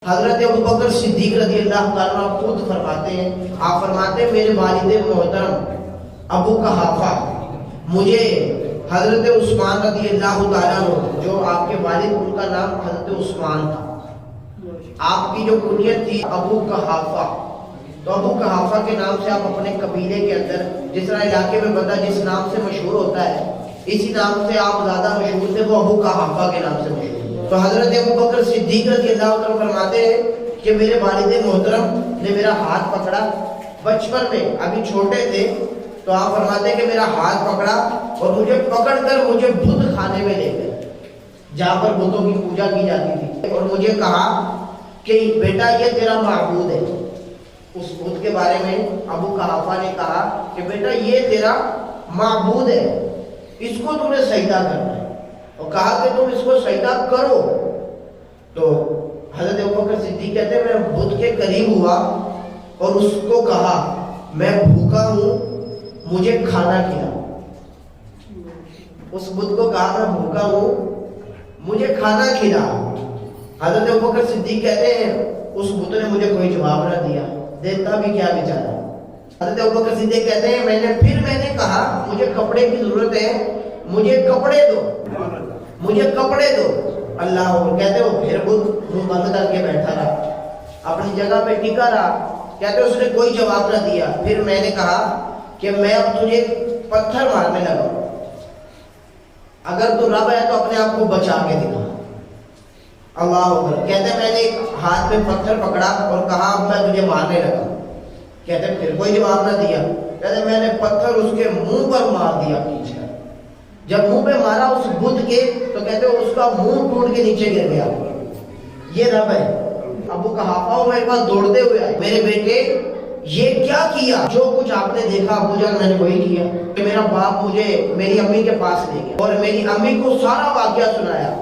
حضرت ابوبکر صدیق رضی اللہ تعالیٰ عنہ خود فرماتے ہیں، آپ فرماتے ہیں میرے والد محترم ابو قحافہ مجھے حضرت عثمان رضی اللہ تعالیٰ عنہ، جو آپ کے والد ان کا نام حضرت عثمان تھا، آپ کی جو کنیت تھی ابو قحافہ، تو ابو قحافہ کے نام سے آپ اپنے قبیلے کے اندر جس طرح علاقے میں بندہ جس نام سے مشہور ہوتا ہے اسی نام سے آپ زیادہ مشہور تھے، وہ ابو قحافہ کے نام سے مشہور۔ تو حضرت ابوبکر صدیق رضی اللہ عنہ فرماتے ہیں کہ میرے والد محترم نے میرا ہاتھ پکڑا بچپن میں، ابھی چھوٹے تھے، تو آپ فرماتے ہیں کہ میرا ہاتھ پکڑا اور مجھے پکڑ کر مجھے بت خانے میں لے گئے جہاں پر بتوں کی پوجا کی جاتی تھی، اور مجھے کہا کہ بیٹا یہ تیرا معبود ہے۔ اس بت کے بارے میں ابو قحافہ نے کہا کہ بیٹا یہ تیرا معبود ہے، اس کو تم نے سجدہ کرنا ہے، اور کہا کہ تم اس کو سجدہ کرو۔ تو حضرت ابوبکر صدیق کہتے ہیں میں بت کے قریب ہوا اور اس کو کہا میں بھوکا ہوں مجھے کھانا کھلا۔ اس بت کو کہا میں بھوکا ہوں مجھے کھانا کھلا۔ حضرت ابوبکر صدیق کہتے ہیں اس بت نے مجھے کوئی جواب نہ دیا، دیتا بھی کیا بیچارہ۔ حضرت ابوبکر صدیق کہتے ہیں میں نے کہا مجھے کپڑے کی ضرورت ہے، مجھے کپڑے دو، مجھے کپڑے دو۔ اللہ کہتے ہو پھر بت منہ بند کر کے بیٹھا رہا، اپنی جگہ پہ ٹکا رہا۔ کہتے اس نے کوئی جواب نہ دیا۔ پھر میں نے کہا کہ میں اب تجھے پتھر مارنے لگا، اگر تو رب ہے تو اپنے آپ کو بچا کے دکھا۔ اللہ اکبر۔ کہتے میں نے ایک ہاتھ میں پتھر پکڑا اور کہا اب میں تجھے مارنے لگا۔ کہتے پھر کوئی جواب نہ دیا۔ کہتے میں نے پتھر اس کے منہ پر مار دیا کھینچ کر۔ جب منہ پہ مارا اس بت کے تو کہتے اس کا منہ ٹوٹ کے نیچے گر گیا۔ یہ رب ہے۔ ابو قحافہ میرے پاس دوڑتے ہوئے آئے، میرے بیٹے یہ کیا کیا؟ جو کچھ آپ نے دیکھا ابو جان میں نے وہی کیا کہ میرا باپ مجھے میری امی کے پاس لے گیا اور میری امی کو سارا واقعہ سنایا۔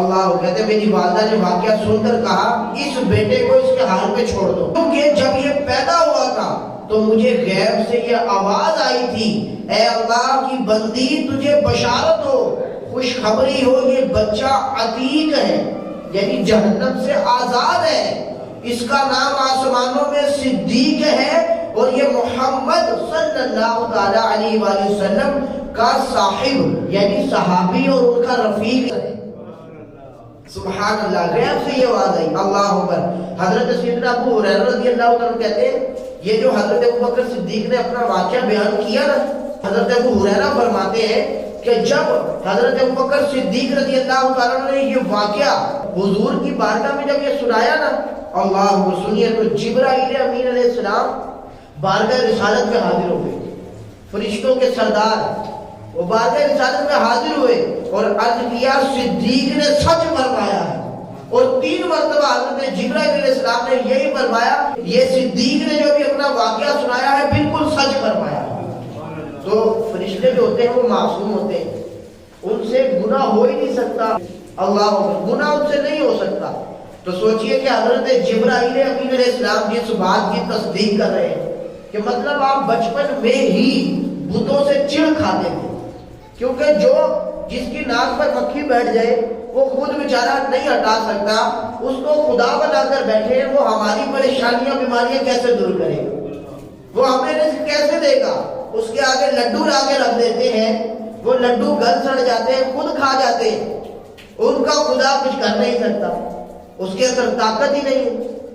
اللہ کہتے میری والدہ نے واقعہ سن کر کہا اس بیٹے کو اس کے حال پہ چھوڑ دو، کیونکہ جب یہ پیدا ہوا تھا تو مجھے غیب سے یہ آواز آئی تھی اے اللہ کی بندی تجھے بشارت ہو، خوشخبری ہو، یہ بچہ عتیق ہے یعنی جہنم سے آزاد ہے، اس کا نام آسمانوں میں صدیق ہے اور یہ محمد صلی اللہ تعالی علیہ وآلہ وسلم کا صاحب یعنی صحابی اور ان کا رفیق ہے۔ سبحان اللہ، غیب سے یہ آواز آئی۔ اللہ اکبر۔ حضرت سیدنا ابو ہریرہ رضی اللہ عنہ کہتے ہیں یہ جو حضرت ابوبکر صدیق نے اپنا واقعہ بیان کیا نا، حضرت ابو ہریرہ فرماتے ہیں کہ جب حضرت ابوبکر صدیق رضی اللہ تعالیٰ عنہ نے یہ واقعہ حضور کی بارگاہ میں جب یہ سنایا نا، اللہ کو سنیے، تو جبرائیل امین علیہ السلام بارگاہ رسالت میں حاضر ہو گئے، فرشتوں کے سردار وہ بارگاہ رسالت میں حاضر ہوئے اور عرض کیا صدیق نے سچ فرمایا ہے، اور 3 مرتبہ حضرت جبرائیل علیہ السلام نے یہی فرمایا یہ صدیق نے جو بھی اپنا واقعہ سنایا ہے بالکل سچ فرمایا ہے۔ تو فرشتے جو ہوتے ہیں وہ معصوم ہوتے ہیں، ان سے گناہ ہو ہی نہیں سکتا، اللہ گناہ ان سے نہیں ہو سکتا۔ تو سوچئے کہ حضرت جبرائیل امین علیہ السلام جس بات کی تصدیق کر رہے ہیں کہ مطلب آپ بچپن میں ہی بتوں سے چڑ کھاتے تھے، کیونکہ جو جس کی ناک پر مکھی بیٹھ جائے وہ خود بیچارہ نہیں ہٹا سکتا، اس کو خدا بنا کر بیٹھے ہیں، وہ ہماری پریشانیاں بیماریاں کیسے دور کرے گا، وہ ہمیں رزق کیسے دے گا؟ اس کے آگے لڈو لا کے رکھ دیتے ہیں، وہ لڈو گل سڑ جاتے ہیں، خود کھا جاتے ہیں، ان کا خدا کچھ کر نہیں سکتا، اس کے اندر طاقت ہی نہیں ہے۔